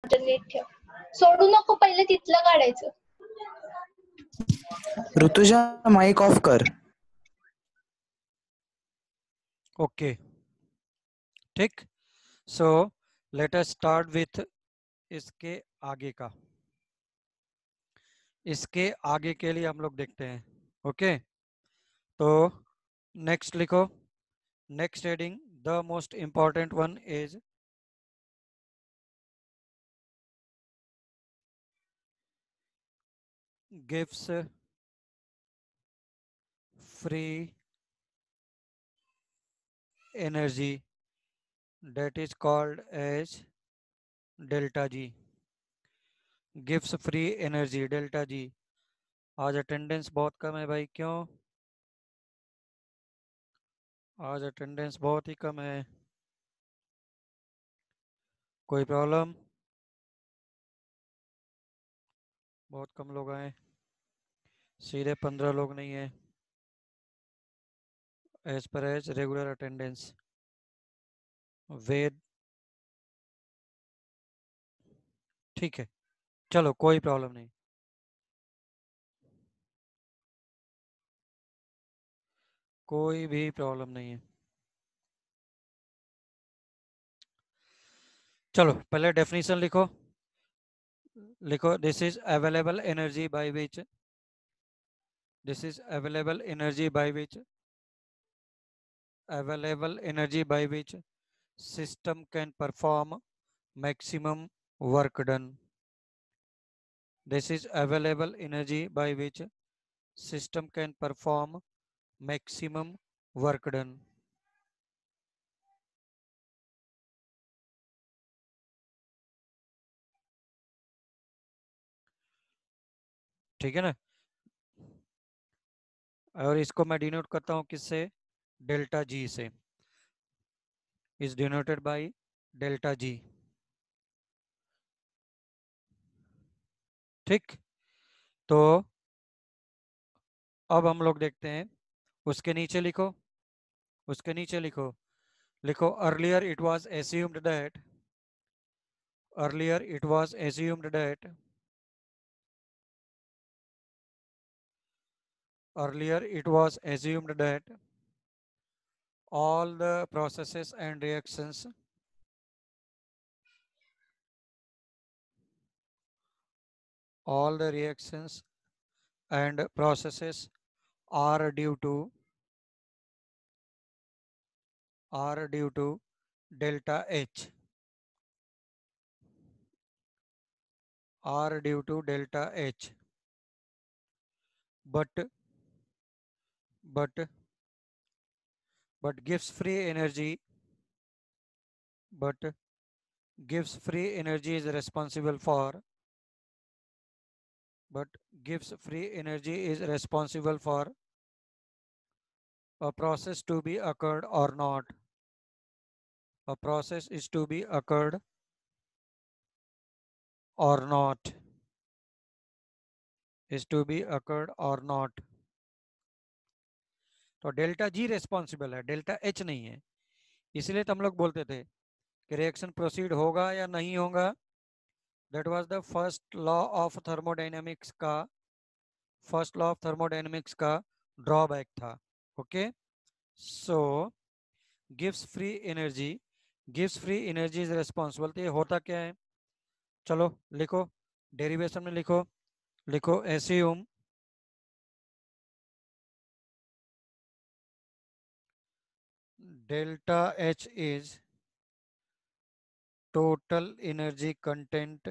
NEET ठेव. सोडू नको, पहिले तिथलं काढायचं. ऋतुजा माइक ऑफ कर. ओके ठीक. So let us start with इसके आगे का. इसके आगे के लिए हम लोग देखते हैं. ओके तो नेक्स्ट लिखो. Next heading the most important one is gives free energy that is called as delta G. gives free energy delta G. आज अटेंडेंस बहुत कम है भाई, क्यों? आज अटेंडेंस बहुत ही कम है. कोई प्रॉब्लम? बहुत कम लोग आए, सीधे 15 लोग नहीं है as per as regular attendance. वेद ठीक है, चलो कोई प्रॉब्लम नहीं. कोई भी प्रॉब्लम नहीं है. चलो पहले डेफिनेशन लिखो. लिखो this is available energy by which this is available energy by which system can perform maximum work done. This is available energy by which system can perform maximum work done. ठीक है ना. और इसको मैं denote करता हूं किससे? Delta G से. Is denoted by delta G. ठीक. तो अब हम लोग देखते हैं. उसके नीचे लिखो. उसके नीचे लिखो. लिखो earlier it was assumed that earlier it was assumed that earlier it was assumed that all the processes and reactions all the reactions and processes are due to delta H are due to delta H but gives free energy but gives free energy is responsible for but gives free energy is responsible for a process to be occurred or not. A process is to be occurred or not. Is to be occurred or not. तो delta G responsible है, delta H नहीं है. इसलिए तो हम लोग बोलते थे कि रिएक्शन प्रोसीड होगा या नहीं होगा. That was the first law of thermodynamics का ड्रॉबैक था. Okay so gives free energy is responsible. तो ये होता क्या है? चलो लिखो, डेरिवेशन में लिखो. लिखो assume delta H is total energy content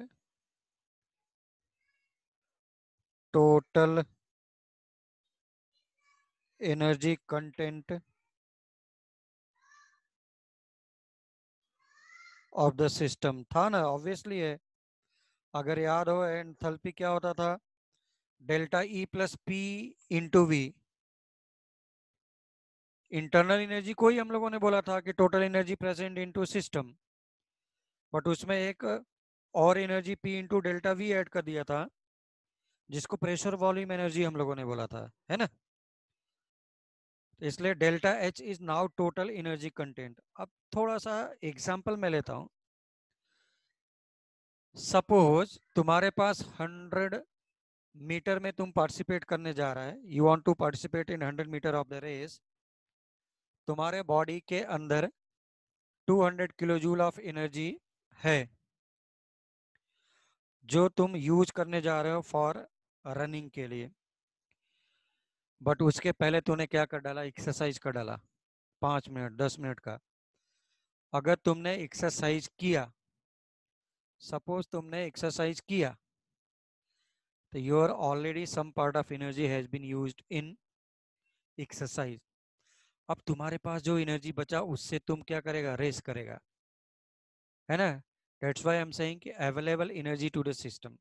of the system. था ना, ऑब्वियसली है. अगर याद हो एंथैल्पी क्या होता था? Delta E plus P into V. Internal energy को ही हम लोगों ने बोला था कि total energy present into system, but उसमें एक और energy P into delta V add कर दिया था, जिसको प्रेशर वॉल्यूम एनर्जी हम लोगों ने बोला था, है ना. इसलिए delta H is now total energy content. अब थोड़ा सा एग्जांपल मैं लेता हूं. सपोज तुम्हारे पास 100 मीटर में तुम पार्टिसिपेट करने जा रहा है, you want to participate in 100 metre of the race. तुम्हारे बॉडी के अंदर 200 किलो जूल ऑफ एनर्जी है जो तुम यूज करने जा रहे हो फॉर रनिंग के लिए। बट उसके पहले तूने क्या कर डाला, एक्सरसाइज कर डाला 5 मिनट 10 मिनट का। अगर तुमने एक्सरसाइज किया, सपोज तुमने एक्सरसाइज किया, तो your already some part of energy has been used in exercise. अब तुम्हारे पास जो एनर्जी बचा उससे तुम क्या करेगा, रेस करेगा, है ना। That's why I am saying कि available energy to the system.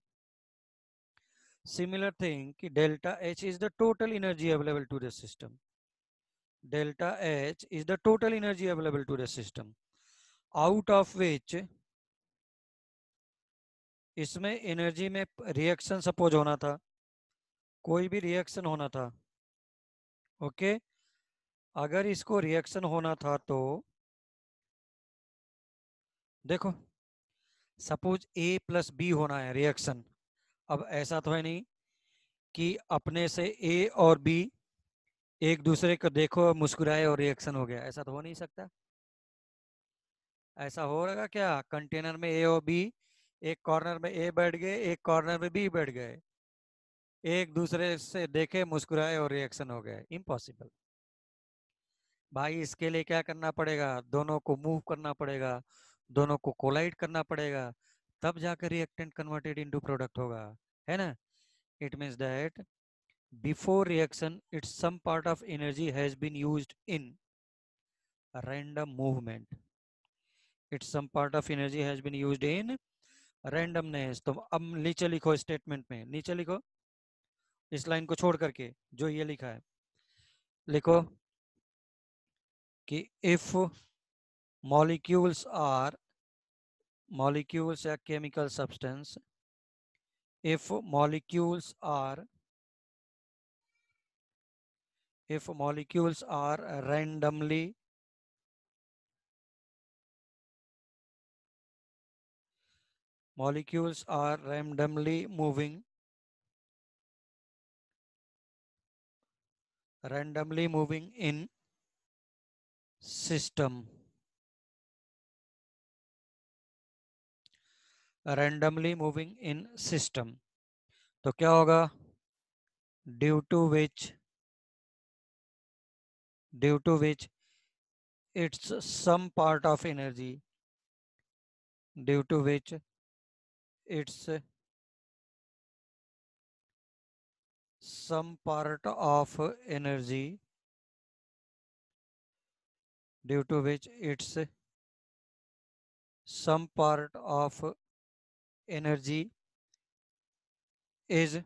Similar thing कि delta H is the total energy available to the system. delta H is the total energy available to the system, out of which इसमें energy में reaction suppose होना था, कोई भी reaction होना था, okay. अगर इसको रिएक्शन होना था तो देखो, सपोज A प्लस B होना है रिएक्शन। अब ऐसा तो है नहीं कि अपने से A और B एक दूसरे को देखो मुस्कुराए और रिएक्शन हो गया, ऐसा तो हो नहीं सकता। ऐसा होगा क्या, कंटेनर में A और B, एक कॉर्नर में A बैठ गए, एक कॉर्नर में B बैठ गए, एक दूसरे से देखे मुस्कुराए और रिएक्शन हो गए, इम्पॉसिबल। भाई इसके लिए क्या करना पड़ेगा, दोनों को मूव करना पड़ेगा, दोनों को कोलाइड करना पड़ेगा, तब जाकर रिएक्टेंट कन्वर्टेड इनटू प्रोडक्ट होगा, है ना। It means that before reaction its some part of energy has been used in random movement. Its some part of energy has been used in randomness. तो अब नीचे लिखो, स्टेटमेंट में नीचे लिखो, इस लाइन को छोड़ करके जो ये लिखा है लिखो कि इफ molecules या chemical substance, if molecules are randomly moving in system, randomly moving in system, तो क्या होगा, due to which its some part of energy, due to which its some part of energy, due to which its some part of energy is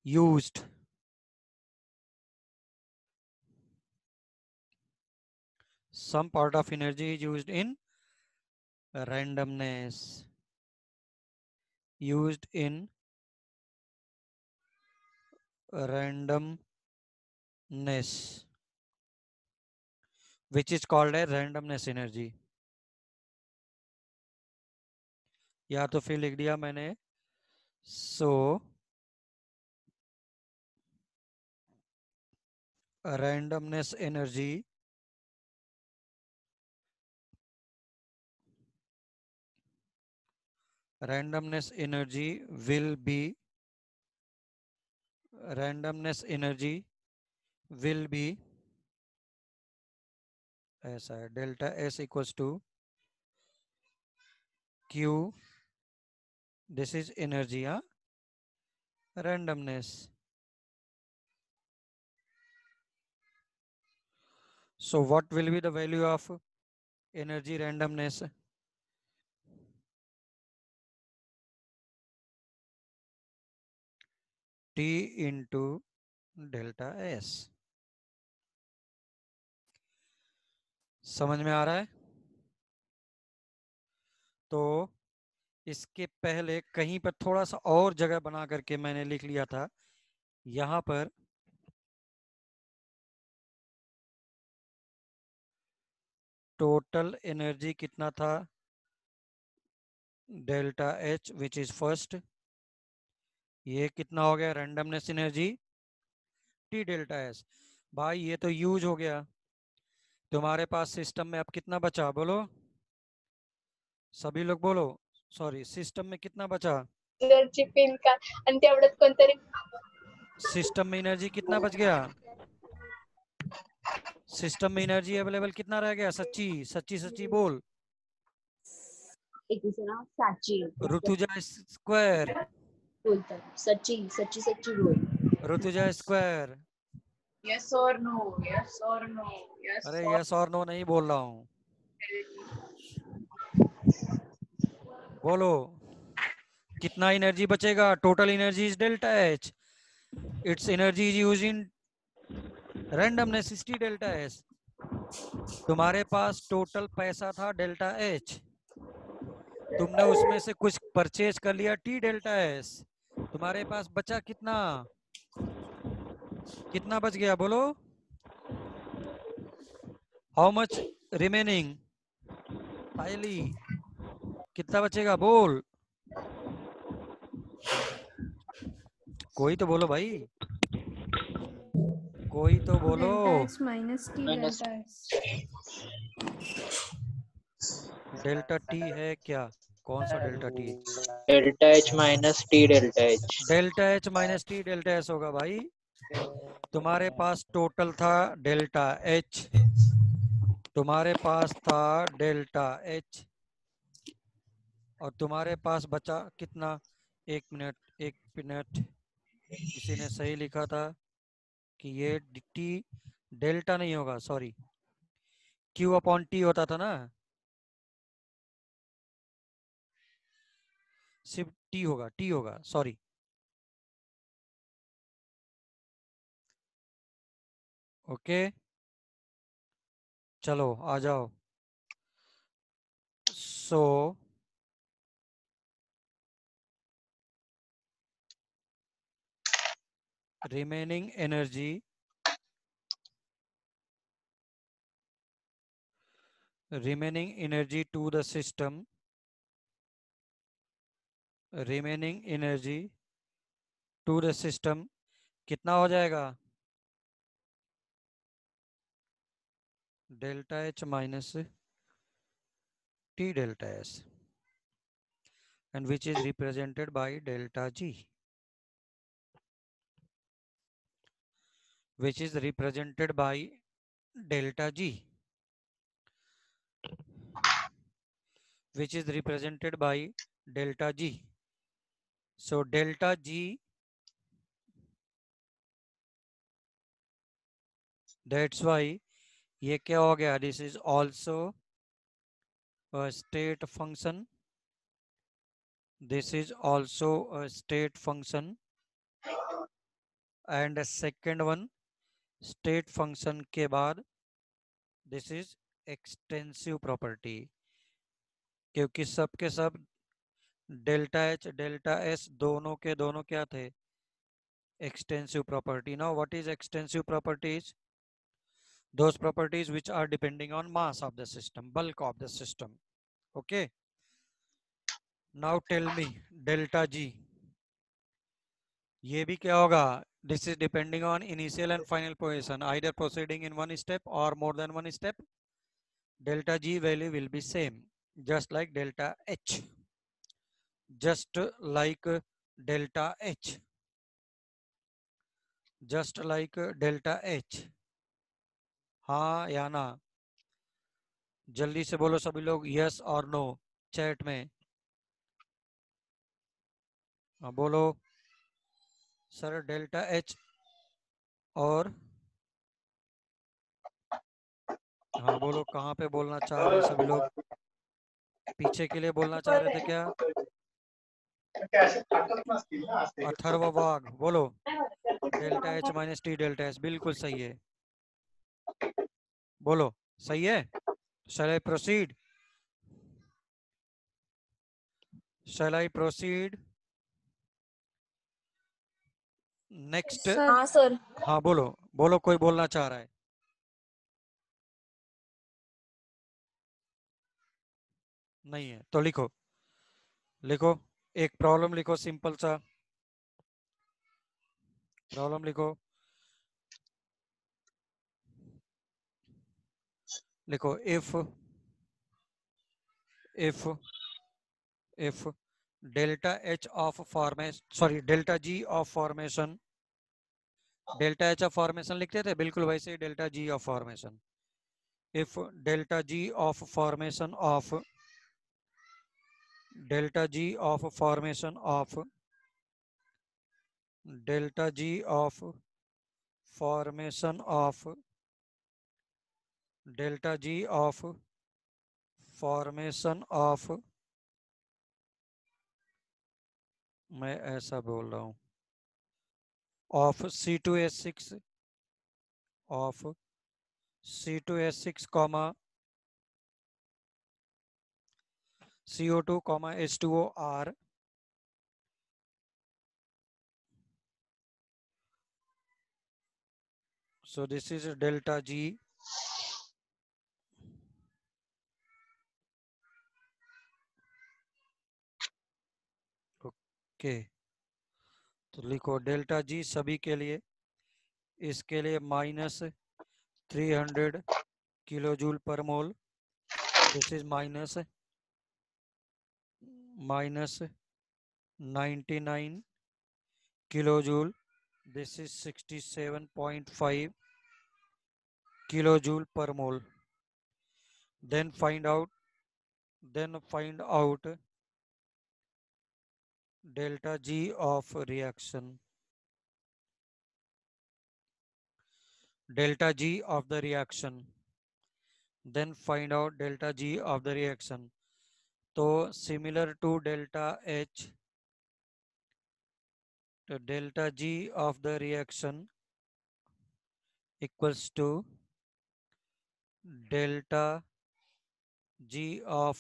used, some part of energy is used in randomness, used in randomness, which is called a randomness energy। या तो फिर लिख दिया मैंने, so randomness energy will be, randomness energy will be ऐसा है, delta S equals to Q, this is energy, randomness। So what will be the value of energy randomness? T into delta S। समझ में आ रहा है। तो इसके पहले कहीं पर थोड़ा सा और जगह बना करके मैंने लिख लिया था, यहां पर टोटल एनर्जी कितना था, delta H which is first, ये कितना हो गया randomness energy T delta S. भाई ये तो यूज हो गया। तुम्हारे पास सिस्टम में अब कितना बचा बोलो, सभी लोग बोलो, सॉरी सिस्टम में कितना बचा, एनर्जी पिन का आणि तेवढ्यात कोणतरी सिस्टम में एनर्जी कितना बच गया, सिस्टम में एनर्जी अवेलेबल कितना रह गया, सच्ची सच्ची सच्ची बोल, एक दूसरा नाव साची ऋतुजा स्क्वायर, बोलतात सच्ची सच्ची सच्ची बोल Rutuja square. Yes or no? Yes or no? Yes अरे or यस और नो नहीं बोल रहा हूँ, बोलो कितना एनर्जी बचेगा, total energy is delta H, it's energy is use in randomness is T delta S. तुम्हारे पास टोटल पैसा था डेल्टा एच, तुमने उसमें से कुछ परचेज कर लिया टी डेल्टा एस, तुम्हारे पास बचा कितना, कितना बच गया बोलो, हाउ मच रिमेनिंग, पायली कितना बचेगा बोल, कोई तो बोलो भाई, कोई तो बोलो। Delta H minus T delta S. Delta T है क्या, कौन सा delta T, delta H minus T delta H. Delta H minus T delta S होगा भाई। तुम्हारे पास टोटल था डेल्टा एच, तुम्हारे पास था डेल्टा एच, और तुम्हारे पास बचा कितना, एक मिनट एक मिनट, किसी ने सही लिखा था कि ये टी डेल्टा नहीं होगा, सॉरी क्यू अपॉन टी होता था ना, सिर्फ टी होगा, टी होगा सॉरी। ओके चलो आ जाओ। सो remaining energy to the system, remaining energy to the system कितना हो जाएगा, delta H minus T delta S, and which is represented by delta G, which is represented by delta G, which is represented by delta G. So delta G, that's why ये क्या हो गया, this is also a state function, this is also a state function, and a second one state function के बाद this is extensive property, क्योंकि सब के सब डेल्टा एच डेल्टा एस दोनों के दोनों क्या थे, extensive property. Now what is extensive properties, those properties which are depending on mass of the system, bulk of the system. Okay, now tell me delta G, ये भी क्या होगा, this is depending on initial and final position, either proceeding in one step or more than one step. Delta G value will be same, just like delta H, just like delta H, just like delta H. हाँ या ना, जल्दी से बोलो सभी लोग, yes और no chat में। हाँ बोलो सर, डेल्टा एच और, हाँ बोलो कहाँ पे बोलना चाह रहे सभी लोग, पीछे के लिए बोलना चाह रहे थे क्या, अथर्ववाग बोलो delta H minus T delta S, बिल्कुल सही है, बोलो सही है। Shall I proceed? Shall I proceed? Next. हाँ सर। हाँ बोलो बोलो, कोई बोलना चाह रहा है, नहीं है तो लिखो लिखो, एक प्रॉब्लम लिखो, सिंपल सा प्रॉब्लम लिखो। लिखो if delta H of formation, sorry delta G of formation, delta H of formation लिखते थे बिल्कुल वैसे ही delta G of formation। if delta G of formation of delta G of formation of delta G of formation of delta G of formation of, मैं ऐसा बोल रहा हूँ, of C2H6 of C2H6 comma CO2 comma H2O are so this is delta G okay. तो लिखो delta G सभी के लिए, इसके लिए -300 किलो जूल पर मोल, this is -99 kilo joule, this is 67.5 kilo joule पर मोल। then find out delta G of reaction, delta G of the reaction, then find out delta G of the reaction। तो similar to delta H, तो delta G of the reaction equals to delta G of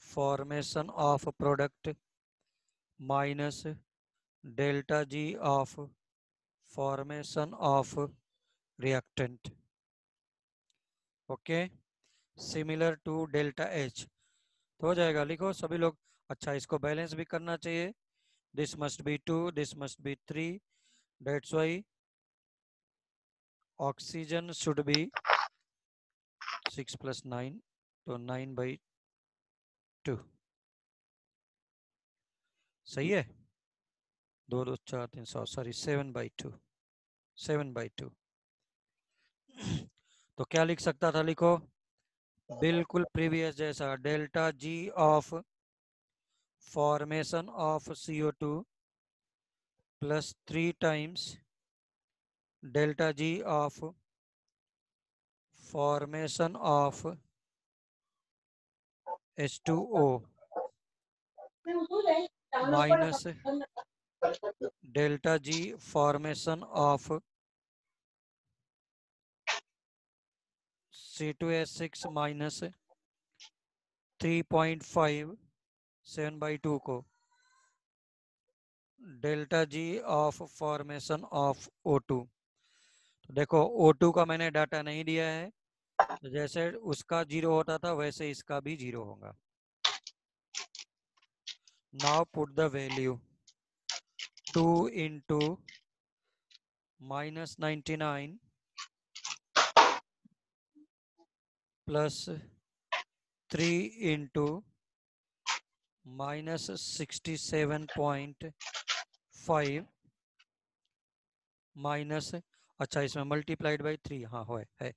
formation of product minus delta G of formation of reactant। Okay, similar to delta H तो हो जाएगा। लिखो सभी लोग। अच्छा, इसको बैलेंस भी करना चाहिए, this must be 2, this must be 3, that's why oxygen should be 6 + 9, तो 9/2 सही है। 2 2 4 3 100, सॉरी 7/2, 7/2। तो क्या लिख सकता था, लिखो बिल्कुल प्रीवियस जैसा, delta G of formation of CO2 plus 3 times delta G of formation of H2O minus delta G formation of C2H6 minus 3.5 7/2 को delta G of formation of O2। तो देखो O2 का मैंने डाटा नहीं दिया है, तो जैसे उसका 0 होता था वैसे इसका भी 0 होगा। Now put the value 2 × -99 plus 3 × -67.5 minus, अच्छा इसमें मल्टीप्लाइड बाई 3, हाँ है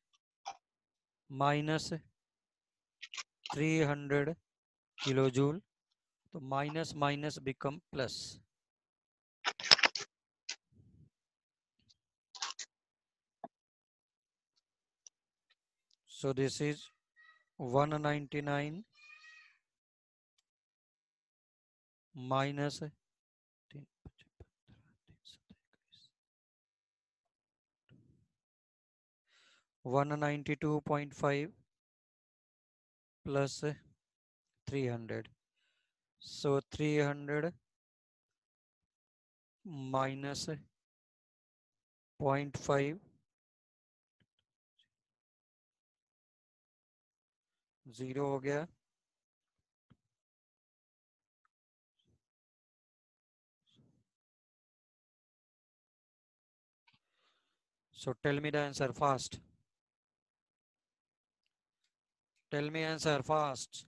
-300 किलो जूल, तो minus minus become plus. So this is 199 minus 192.5 plus 300. So 300 minus 0.5 0 हो गया, So tell me the answer fast. Tell me answer fast.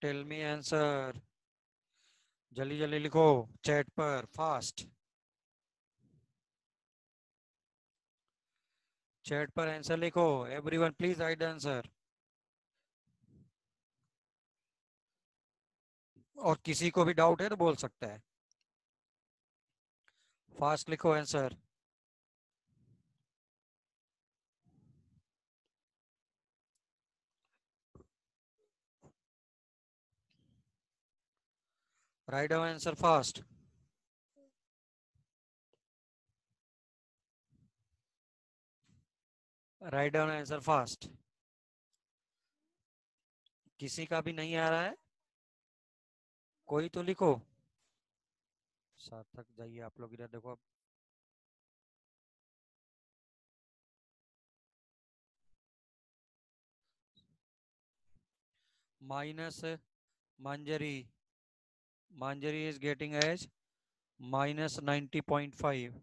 Tell me answer. जल्दी जल्दी लिखो चैट पर फास्ट. चैट पर आंसर लिखो. Everyone please right the answer. और किसी को भी डाउट है तो बोल सकता है. फास्ट लिखो answer. Write down answer fast. Write down answer fast. किसी का भी नहीं आ रहा है? कोई तो लिखो. सार्थक जाइए आप लोग इधर देखो. अब minus Manjari. Manjari is getting as minus 90.5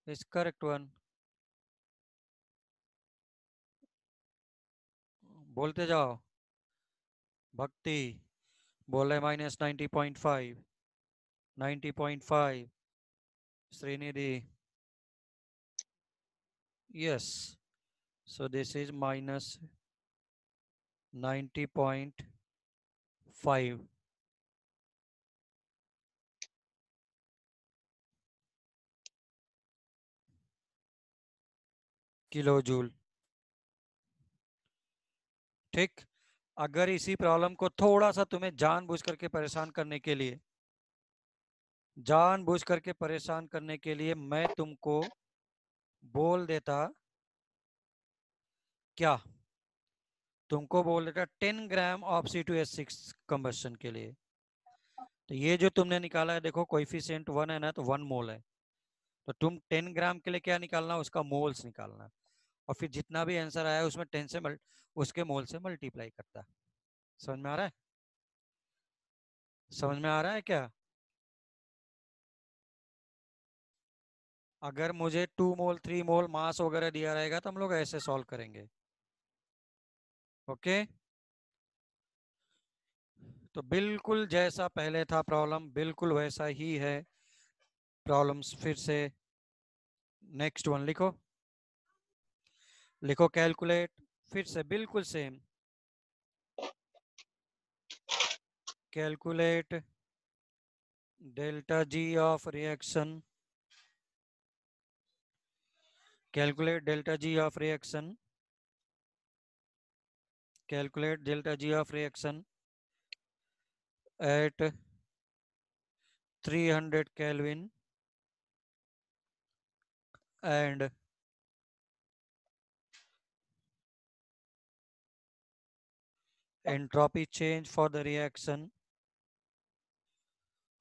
is correct one. बोलते जाओ. भक्ति बोले minus 90.5. 90.5. Srinidhi. Yes. So this is minus 90.5 kilo joule. ठीक. अगर इसी प्रॉब्लम को थोड़ा सा तुम्हें जानबूझ करके परेशान करने के लिए मैं तुमको बोल देता क्या? तुमको बोल देता 10 ग्राम ऑफ C2H6 कंबस्शन के लिए. तो ये जो तुमने निकाला है देखो कोएफिशिएंट 1 है ना, तो 1 मोल है. तो तुम 10 ग्राम के लिए क्या निकालना, उसका मोल्स निकालना. और फिर जितना भी आंसर आया उसमें 10 से उसके मोल से मल्टीप्लाई करता. समझ में आ रहा है? समझ में आ रहा है क्या? अगर मुझे 2 मोल 3 मोल मास वगैरह दिया रहेगा तो हम लोग ऐसे सॉल्व करेंगे. ओके. तो बिल्कुल जैसा पहले था प्रॉब्लम बिल्कुल वैसा ही है प्रॉब्लम्स. फिर से नेक्स्ट वन लिखो. लिखो कैलकुलेट. फिर से बिल्कुल same. Calculate delta G of reaction. Calculate delta G of reaction. Calculate delta G of reaction at 300 Kelvin and entropy change for the reaction.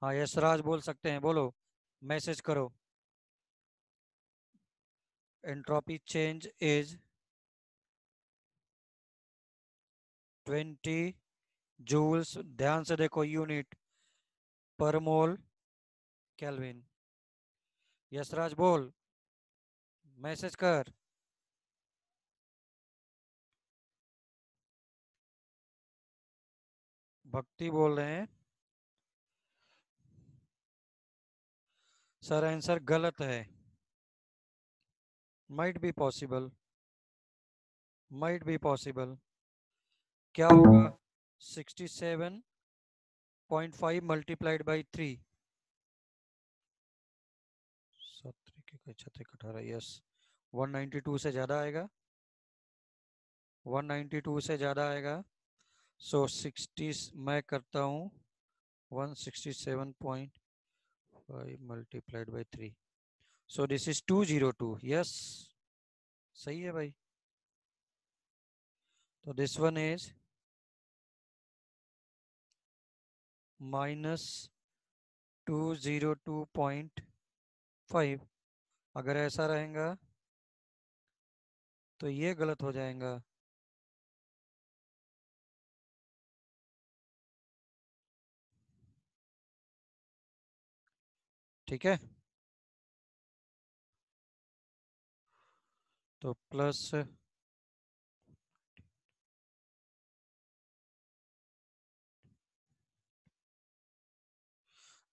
हाँ यशराज बोल सकते हैं. बोलो मैसेज करो. entropy change is 20 joules. ध्यान से देखो यूनिट पर मोल केल्विन. यशराज बोल मैसेज कर. भक्ति बोल रहे हैं सर आंसर गलत है. Might be possible. Might be possible. क्या होगा 67.5 मल्टीप्लाइड बाई 3. 18. यस 192 से ज्यादा आएगा. 192 से ज्यादा आएगा. सो 60 मैं करता हूँ 167.5 multiplied by 3. So this is 202. Yes सही है भाई. तो दिस वन इज माइनस 202.5. अगर ऐसा रहेगा तो ये गलत हो जाएगा. ठीक है, तो plus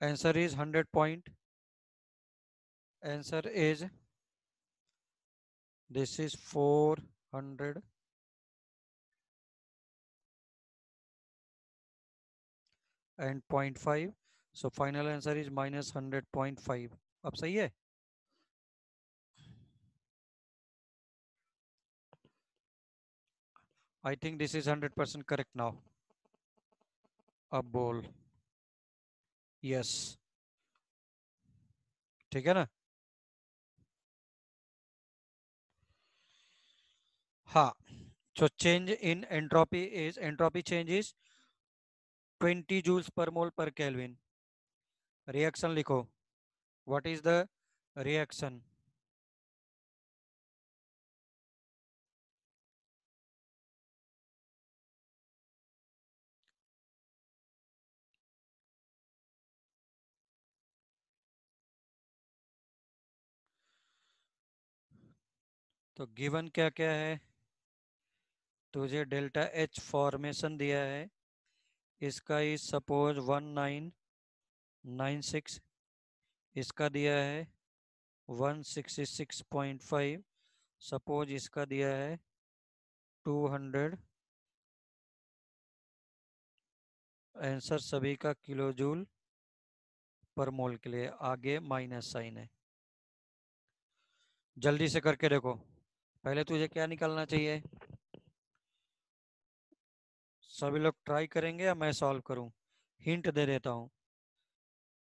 answer is 100 point, answer is this is 400 and 0.5, so final answer is minus 100.5. अब सही है? I think this is 100% correct now. अब बोल यस, ठीक है ना? हाँ, so change in entropy change is 20 joules per mole per Kelvin. Reaction लिखो, what is the reaction? तो गिवन क्या क्या है? तुझे डेल्टा एच फॉर्मेशन दिया है, इसका इज सपोज 1996, इसका दिया है 166.5, सपोज इसका दिया है 200, आंसर सभी का किलो जूल पर मोल के लिए, आगे माइनस साइन है। जल्दी से करके देखो, पहले तुझे क्या निकालना चाहिए? सभी लोग ट्राई करेंगे या मैं सॉल्व करूं? हिंट दे देता हूं,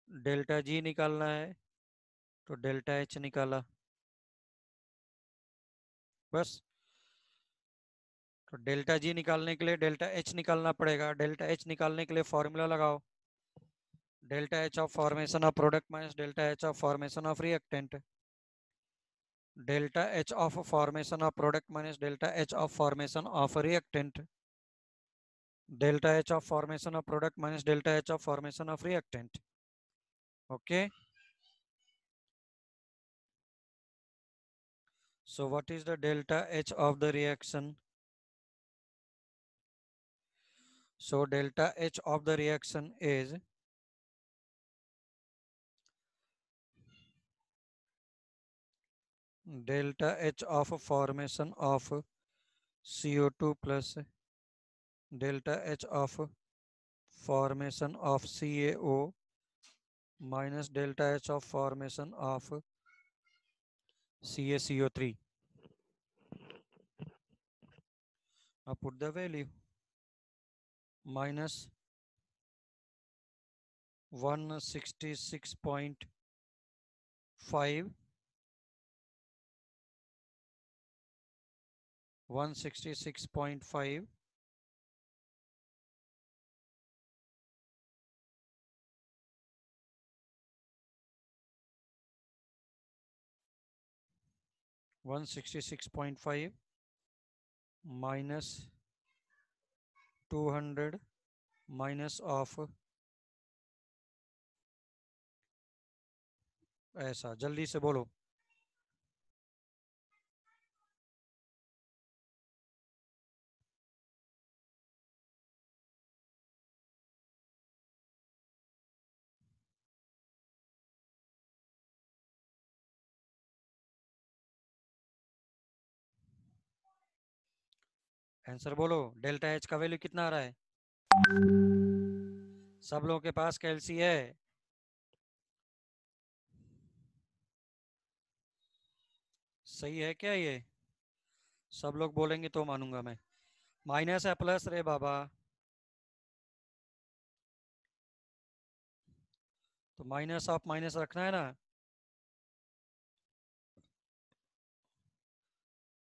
डेल्टा जी निकालना है तो डेल्टा एच निकाला, बस। तो डेल्टा जी निकालने के लिए डेल्टा एच निकालना पड़ेगा, डेल्टा एच निकालने के लिए फॉर्मूला लगाओ, delta H of formation of product minus delta H of formation of reactant, delta H of formation of product minus delta H of formation of reactant, delta H of formation of product minus delta H of formation of reactant. Okay, so what is the delta H of the reaction? So delta H of the reaction is delta H of formation of CO2 plus delta H of formation of CaO minus delta H of formation of CaCO3. Now put the value, minus 166.5, 166.5 166.5 minus 200 minus of ऐसा, जल्दी से बोलो। Answer बोलो, delta H का value कितना आ रहा है? सब लोगों के पास कैलसी है? सही है क्या ये? सब लोग बोलेंगे तो मानूंगा मैं। माइनस है प्लस रे बाबा? तो माइनस ऑफ माइनस रखना है ना,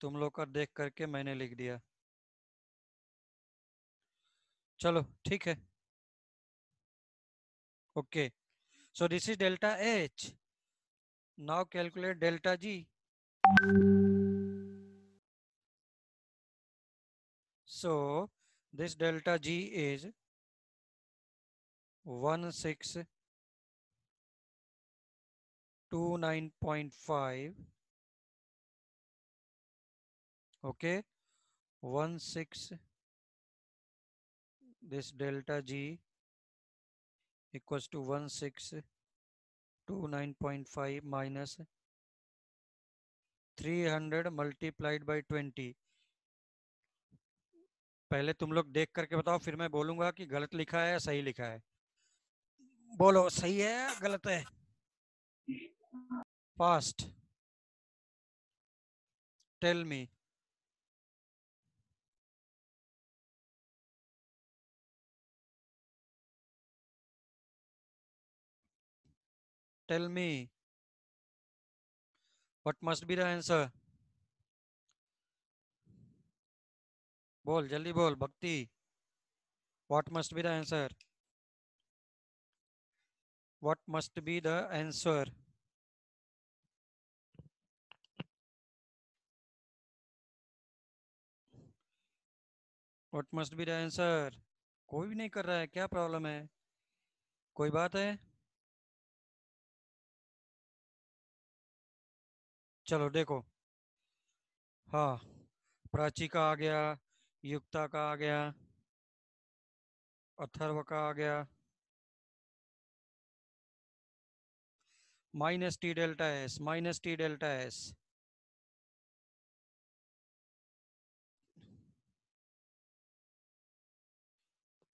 तुम लोग का देख करके मैंने लिख दिया। चलो ठीक है, okay. So this is delta H, now calculate delta G. So this delta G is 16 29.5, okay, 16, this delta G equals to 1629.5 minus 300 multiplied by 20. पहले तुम लोग देख करके बताओ, फिर मैं बोलूंगा कि गलत लिखा है या सही लिखा है। बोलो सही है या गलत है? Fast tell me. Tell me what must be the answer? बोल जल्दी बोल भक्ति, what must be the answer? What must be the answer? What must be the answer? कोई भी नहीं कर रहा है, क्या प्रॉब्लम है? कोई बात है? चलो देखो, हाँ, प्राची का आ गया, युक्ता का आ गया, अथर्व का आ गया, minus T delta S, minus T delta S.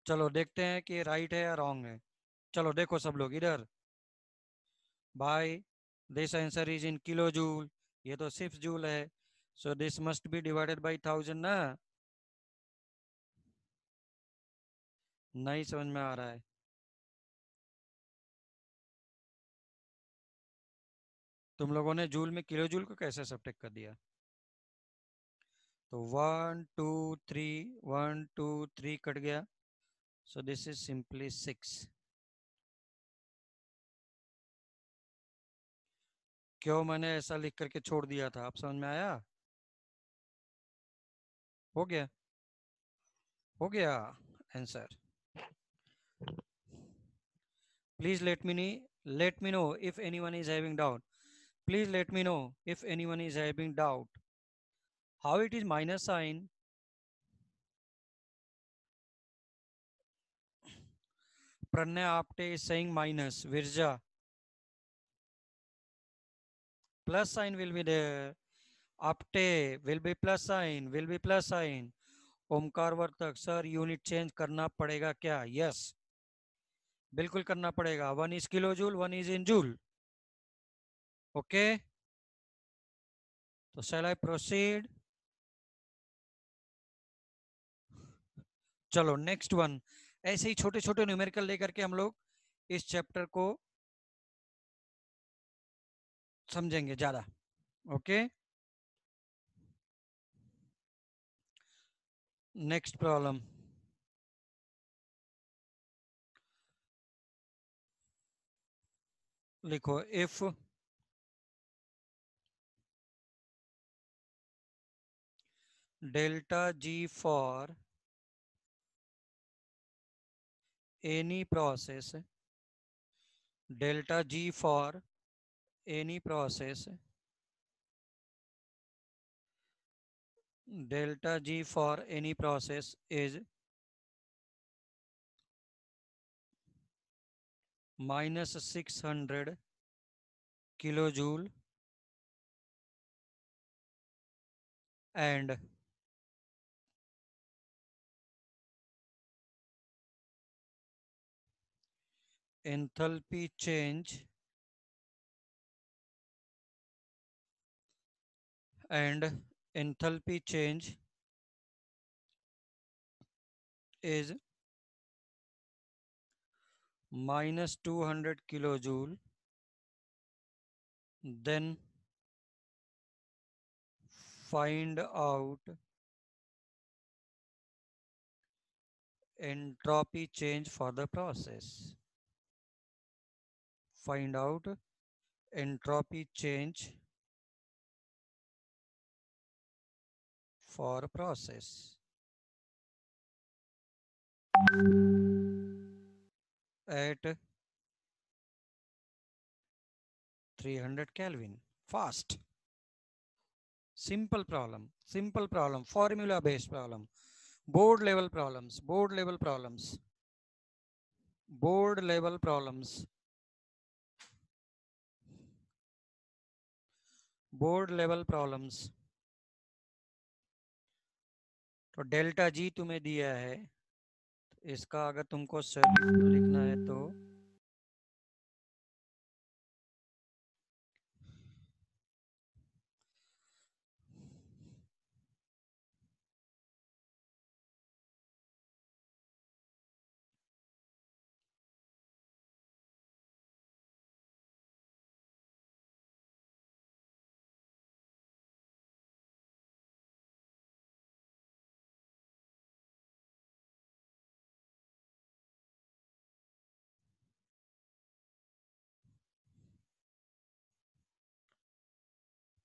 चलो देखते हैं कि राइट है या रॉन्ग है। चलो देखो सब लोग इधर, भाई this answer is in kilo joule, ये तो सिर्फ जूल है, so this must be divided by 1000 ना। नहीं समझ में आ रहा है? तुम लोगों ने जूल में किलो जूल को कैसे सब्ट्रैक्ट कर दिया? तो 1 2 3, 1 2 3 कट गया, सो दिस इज सिंपली 6। क्यों मैंने ऐसा लिख करके छोड़ दिया था, आप समझ में आया? हो गया, हो गया answer. Please let me know if anyone is having doubt. Please let me know if anyone is having doubt. How it is minus sign? Pranay Apte is saying minus. Virja, plus sign will be there. Apte will be plus sign, will be plus sign. Omkar Vartak sir unit change करना पड़ेगा क्या? Yes, बिल्कुल करना पड़ेगा। 1 is kilo joule, 1 is in joule. Okay, तो शैल I proceed? चलो next one. ऐसे ही छोटे छोटे न्यूमेरिकल लेकर के हम लोग इस चैप्टर को समझेंगे ज्यादा। ओके, नेक्स्ट प्रॉब्लम लिखो। If delta G for any process, delta G for any process, delta G for any process is minus 600 kilojoule and enthalpy change is minus 200 kilojoule, then find out entropy change for the process. Find out entropy change for process at 300 Kelvin. Fast. Simple problem, formula based problem, board level problems, board level problems, board level problems, board level problems. तो delta G तुम्हें दिया है, इसका अगर तुमको solution लिखना है तो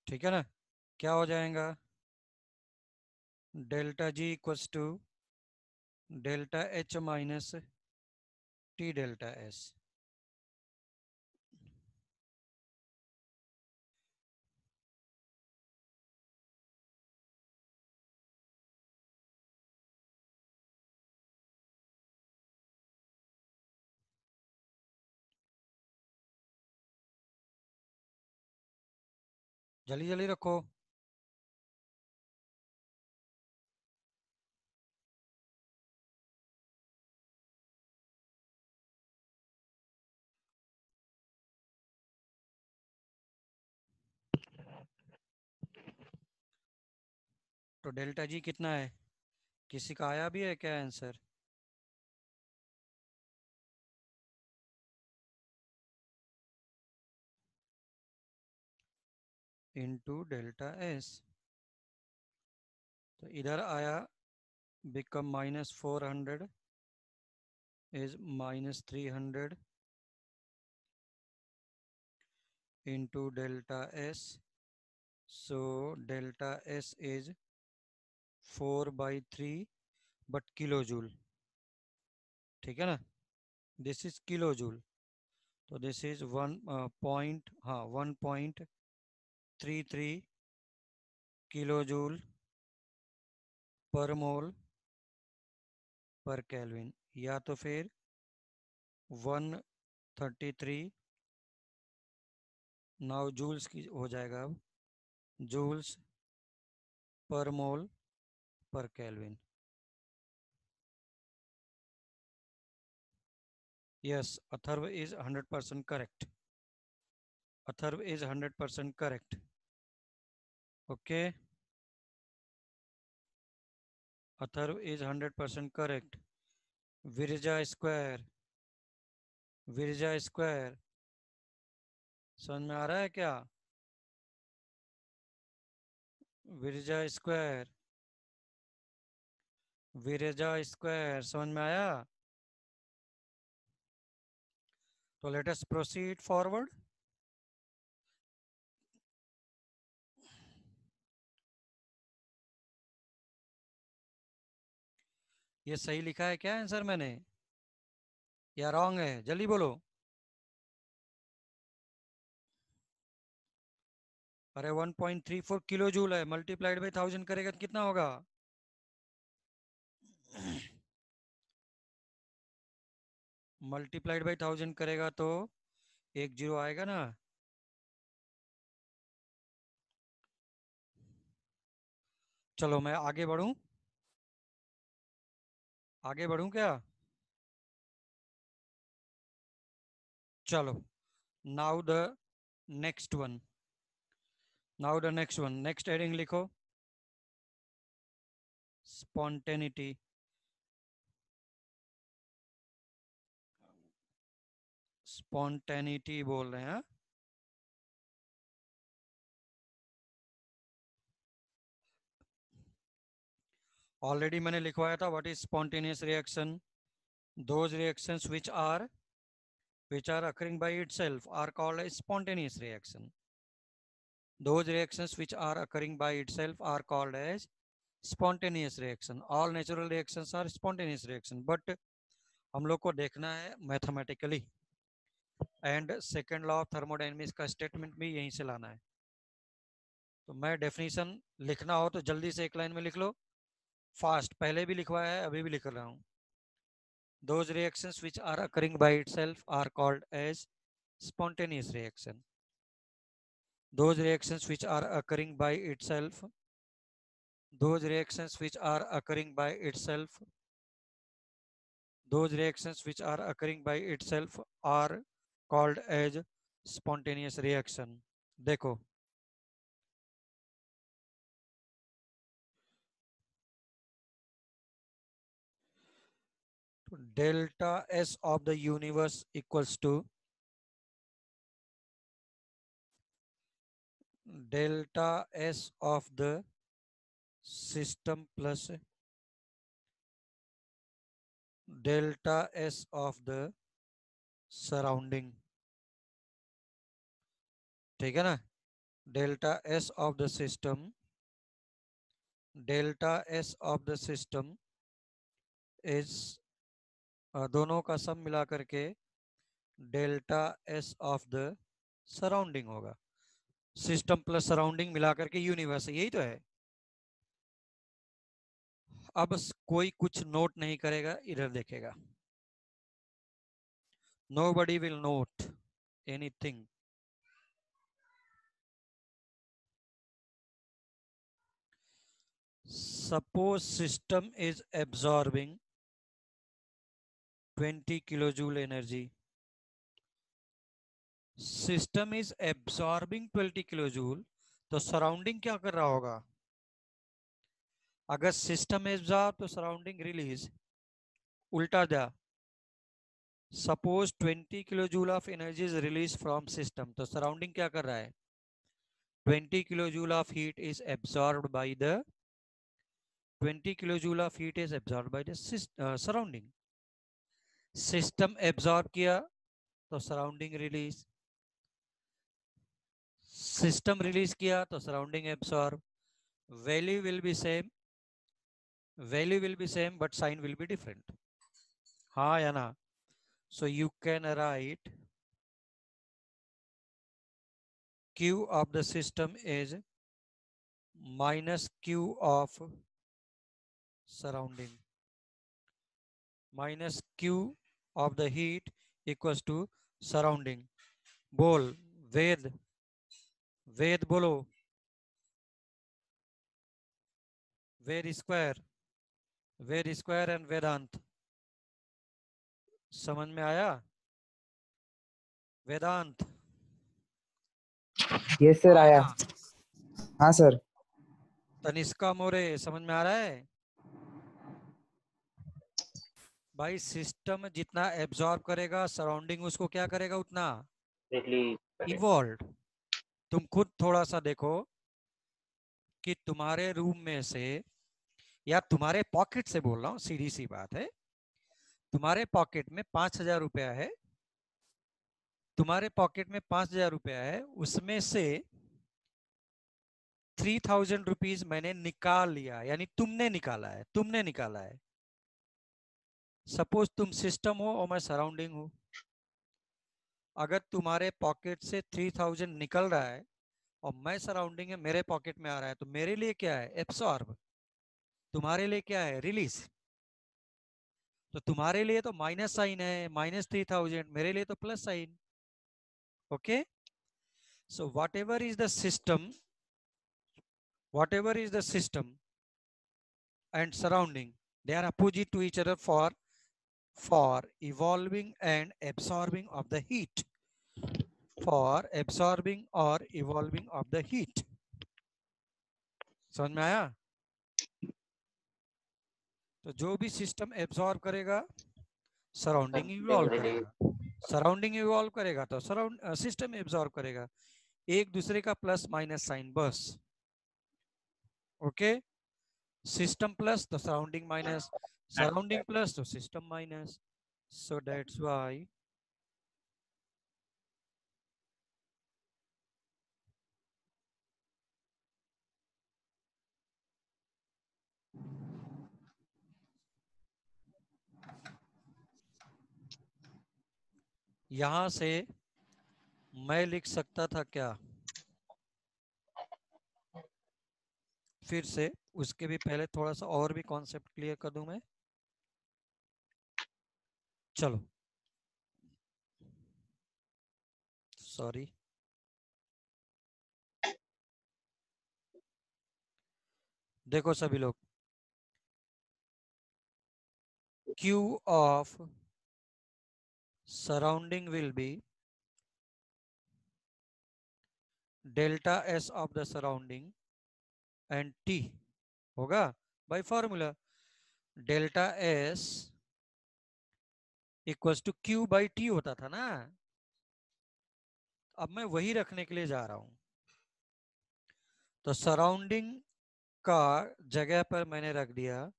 ठीक है ना, क्या हो जाएगा, delta G equals to delta H minus T delta S. जल्दी जल्दी रखो। तो डेल्टा जी कितना है, किसी का आया भी है क्या आंसर? इनटू डेल्टा एस, तो इधर आया become minus 400 is minus 300 into delta s, so delta s is 4/3 but kilojoule, ठीक है ना, this is kilojoule, तो this is 1.33 किलोजूल पर मोल पर केल्विन, या तो फिर 133, नाउ जूल्स की हो जाएगा, अब joules per mole per Kelvin. Yes, Atharva is 100% correct. Atharva is 100% correct. Okay. Atharva is 100% correct. Virja square. Virja square. समझ में आ रहा है क्या? विरजा स्क्वायर, विरजा स्क्वायर समझ में आया? तो लेट अस प्रोसीड फॉरवर्ड। ये सही लिखा है क्या आंसर मैंने, या रॉन्ग है? जल्दी बोलो। अरे 1.34 किलो जूल है, मल्टीप्लाइड बाई 1000 करेगा तो कितना होगा? मल्टीप्लाइड बाई 1000 करेगा तो 1 जीरो आएगा ना। चलो मैं आगे बढ़ूं, आगे बढ़ूं क्या? चलो now the next one, now the next one, next heading लिखो, स्पॉन्टेनिटी। स्पॉन्टेनिटी बोल रहे हैं। ऑलरेडी मैंने लिखवाया था what is spontaneous reaction, those reactions which are occurring by itself are called as spontaneous reaction. Those reactions which are occurring by itself are called as spontaneous reaction. All natural reactions are spontaneous reaction, but हम लोग को देखना है mathematically and second law of thermodynamics का statement भी यहीं से लाना है। तो मैं डेफिनेशन लिखना हो तो जल्दी से एक लाइन में लिख लो, फास्ट, पहले भी लिखवाया है अभी भी लिख रहा हूँ। Those reactions which are occurring by itself are called as spontaneous reaction. Those reactions which are occurring by itself, those reactions which are occurring by itself, those reactions which are occurring by itself are called as spontaneous reaction. देखो delta S of the universe equals to delta S of the system plus delta S of the surrounding, ठीक है ना। Delta S of the system, delta S of the system is, दोनों का सम मिला करके delta S of the surrounding होगा। System plus surrounding मिला करके यूनिवर्स, यही तो है। अब कोई कुछ नोट नहीं करेगा, इधर देखेगा। Nobody will note anything. Suppose system is absorbing 20 kilojoule energy. System is absorbing 20 kilojoule, तो सराउंडिंग क्या कर रहा होगा? अगर सिस्टम एब्जॉर्ब तो सराउंडिंग रिलीज, उल्टा जा। Suppose 20 kilo joule of energy is release from system, तो सराउंडिंग क्या कर रहा है? 20 kilo joule of heat is absorbed by the 20 kilo joule of heat is absorbed by the surrounding. System absorb किया तो surrounding release, system release किया तो surrounding absorb. Value will be same, value will be same but sign will be different, हाँ या ना? So you can write Q of the system is minus Q of surrounding, minus Q of the heat equals to surrounding. बोल वेद, वेद बोलो, वेद square and वेदांत, समझ में आया? वेदांत yes sir आया। हाँ सर। तनिष्का मोरे समझ में आ रहा है? भाई सिस्टम जितना एब्जॉर्ब करेगा, सराउंडिंग उसको क्या करेगा उतना इवॉल्व। तुम खुद थोड़ा सा देखो कि तुम्हारे रूम में से या तुम्हारे पॉकेट से, बोल रहा हूँ, सीधी सी बात है, तुम्हारे पॉकेट में 5,000 रुपया है, तुम्हारे पॉकेट में 5,000 रुपया है, उसमें से 3,000 रुपीज मैंने निकाल लिया, यानी तुमने निकाला है, तुमने निकाला है। सपोज तुम सिस्टम हो और मैं सराउंडिंग हूं। अगर तुम्हारे पॉकेट से 3,000 निकल रहा है और मैं सराउंडिंग है, मेरे पॉकेट में आ रहा है, तो मेरे लिए क्या है? एब्सॉर्ब। तुम्हारे लिए क्या है? रिलीज। तो तुम्हारे लिए तो माइनस साइन है, माइनस 3,000, मेरे लिए तो plus sign. Okay, so what ever is the system, whatever is the system and surrounding, they are opposite to each other for evolving and absorbing of the heat, for absorbing or evolving of the heat। समझ में आया? तो जो भी system absorb करेगा, surrounding evolve करेगा, surrounding evolve करेगा तो सिस्टम एब्सॉर्ब करेगा। एक दूसरे का प्लस माइनस साइन बस। ओके, सिस्टम प्लस तो सराउंडिंग माइनस, सराउंडिंग प्लस तो system minus. So that's why यहां से मैं लिख सकता था क्या, फिर से उसके भी पहले थोड़ा सा और भी कॉन्सेप्ट क्लियर कर दूं मैं। चलो सॉरी, देखो सभी लोग, Q of surrounding will be delta S of the surrounding and T होगा by formula delta S equals to Q by T होता था ना। अब मैं वही रखने के लिए जा रहा हूं, तो सराउंडिंग का जगह पर मैंने रख दिया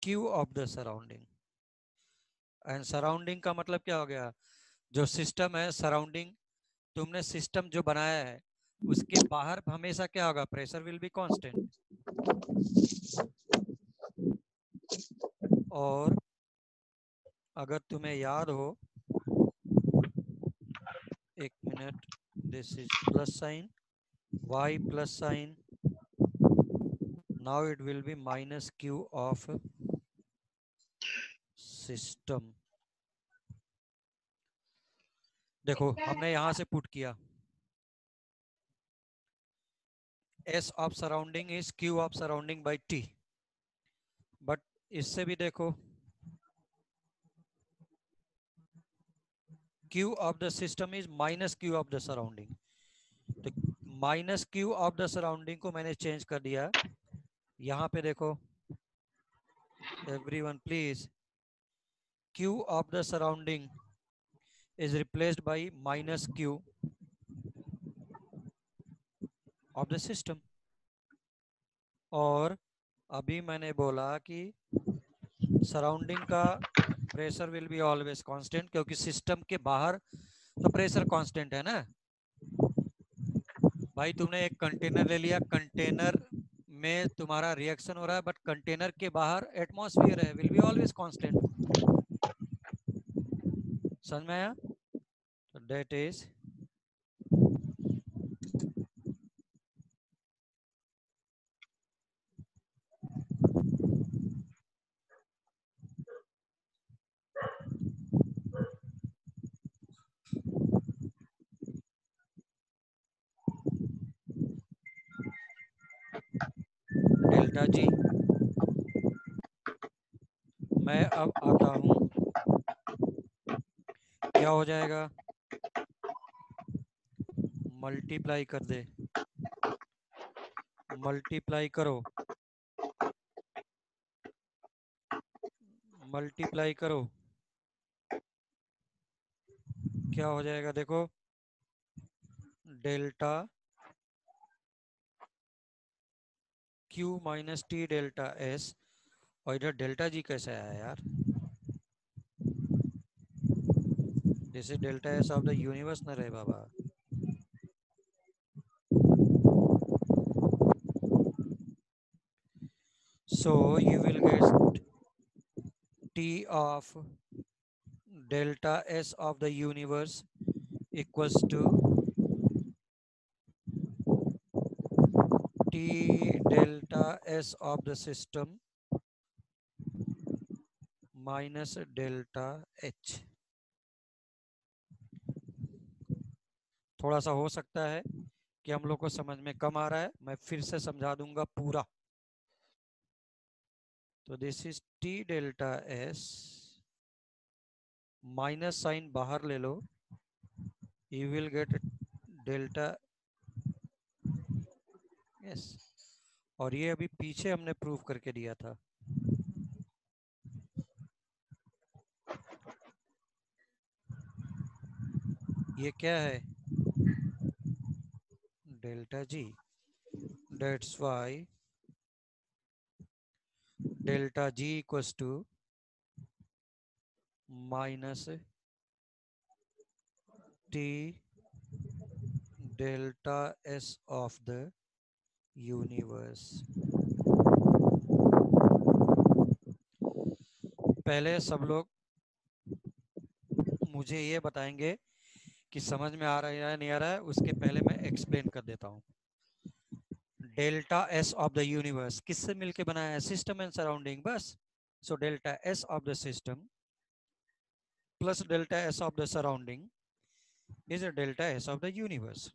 Q of the surrounding. And surrounding का मतलब क्या हो गया, जो सिस्टम है सराउंडिंग, तुमने सिस्टम जो बनाया है उसके बाहर हमेशा क्या होगा, प्रेशर विल बी कांस्टेंट। और अगर तुम्हें याद हो, एक minute, this is plus sign, y plus sign, now it will be minus Q of system. देखो हमने यहां से पुट किया S of surrounding is Q of surrounding by T, but इससे भी देखो Q of the system is minus Q of the surrounding, तो minus Q of the surrounding को मैंने चेंज कर दिया। यहां पे देखो everyone please, Q of the surrounding is replaced by minus Q of the system। और अभी मैंने बोला कि सराउंडिंग का pressure will be always constant, क्योंकि सिस्टम के बाहर तो प्रेशर कांस्टेंट है ना। भाई तुमने एक कंटेनर ले लिया, कंटेनर में तुम्हारा रिएक्शन हो रहा है, बट कंटेनर के बाहर एटमॉस्फेयर है, विल बी ऑलवेज कांस्टेंट। समझ में आया? तो दैट इज डेल्टा जी। मैं अब आता हूं, क्या हो जाएगा, मल्टीप्लाई कर दे, मल्टीप्लाई करो, मल्टीप्लाई करो, क्या हो जाएगा देखो, delta Q minus T delta S, और इधर डेल्टा जी कैसे आया यार, जैसे delta S of the universe न रहे बाबा। So you will get T of delta S of the universe equals to T delta S of the system minus delta H। थोड़ा सा हो सकता है कि हम लोग को समझ में कम आ रहा है, मैं फिर से समझा दूंगा पूरा। तो this is T delta S, minus sign बाहर ले लो, you will get delta S। और ये अभी पीछे हमने प्रूव करके दिया था। ये क्या है, delta G, that's why delta G equals to minus T delta S of the universe. पहले सब लोग मुझे ये बताएंगे कि समझ में आ रहा है या नहीं आ रहा है, उसके पहले मैं एक्सप्लेन कर देता हूँ। Delta S of the universe किससे मिलके बना है? सिस्टम एंड सराउंडिंग, बस। So delta S of the system plus delta S of the surrounding is a delta S of the universe.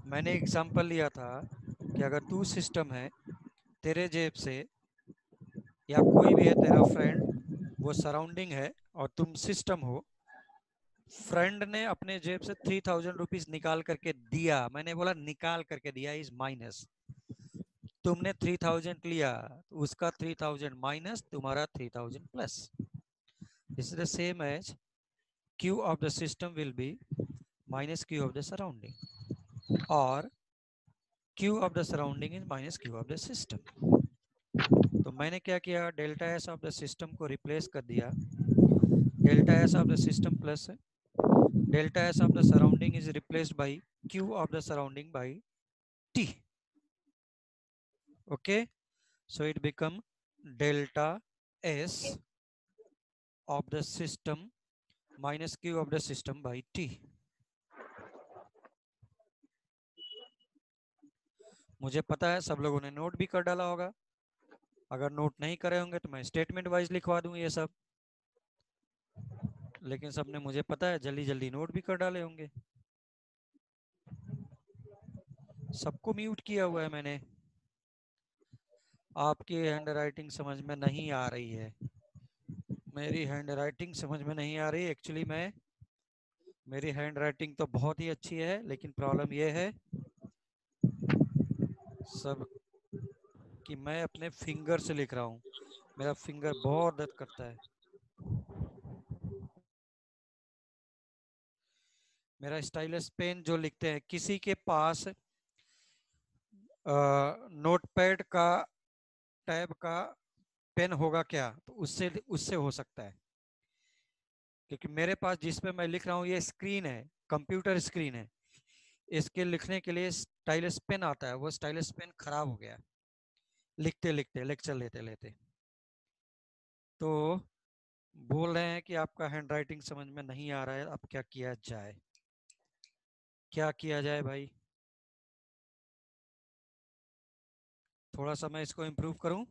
मैंने एग्जांपल लिया था कि अगर तू सिस्टम है, तेरे जेब से या कोई भी है तेरा फ्रेंड, वो सराउंडिंग है और तुम सिस्टम हो, फ्रेंड ने अपने जेब से 3000 रुपीज निकाल करके दिया, मैंने बोला निकाल करके दिया इज माइनस, तुमने 3000 लिया, उसका 3000 माइनस, तुम्हारा 3000 plus. This is the same as Q of the system will be minus Q of the surrounding, or Q of the surrounding is minus Q of the system. तो मैंने क्या किया, delta S of the system को replace कर दिया, delta S of the system plus delta S of the surrounding is replaced by Q of the surrounding by T. Okay, so it become delta S of the system minus Q of the system by T. मुझे पता है सब लोगों ने note भी कर डाला होगा, अगर नोट नहीं करे होंगे तो मैं स्टेटमेंट वाइज लिखवा दूं ये सब, लेकिन सबने मुझे पता है जल्दी जल्दी नोट भी कर डाले होंगे। सबको म्यूट किया हुआ है मैंने। आपकी हैंड राइटिंग समझ में नहीं आ रही है, मेरी हैंड राइटिंग समझ में नहीं आ रही। एक्चुअली मेरी हैंड राइटिंग तो बहुत ही अच्छी है, लेकिन प्रॉब्लम ये है सब कि मैं अपने फिंगर से लिख रहा हूँ, मेरा फिंगर बहुत दर्द करता है। मेरा स्टाइलस पेन जो लिखते हैं, किसी के पास नोटपैड का टैब का पेन होगा क्या? तो उससे उससे हो सकता है, क्योंकि मेरे पास जिस पे मैं लिख रहा हूँ ये स्क्रीन है, कंप्यूटर स्क्रीन है, इसके लिखने के लिए स्टाइलस पेन आता है, वो स्टाइलस पेन खराब हो गया लिखते लिखते, लेक्चर लेते लेते। तो बोल रहे हैं कि आपका हैंड राइटिंग समझ में नहीं आ रहा है, अब क्या किया जाए? क्या किया जाए भाई? थोड़ा सा मैं इसको इम्प्रूव करूं?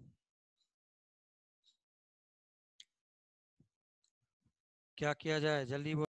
क्या किया जाए, जल्दी बोलो।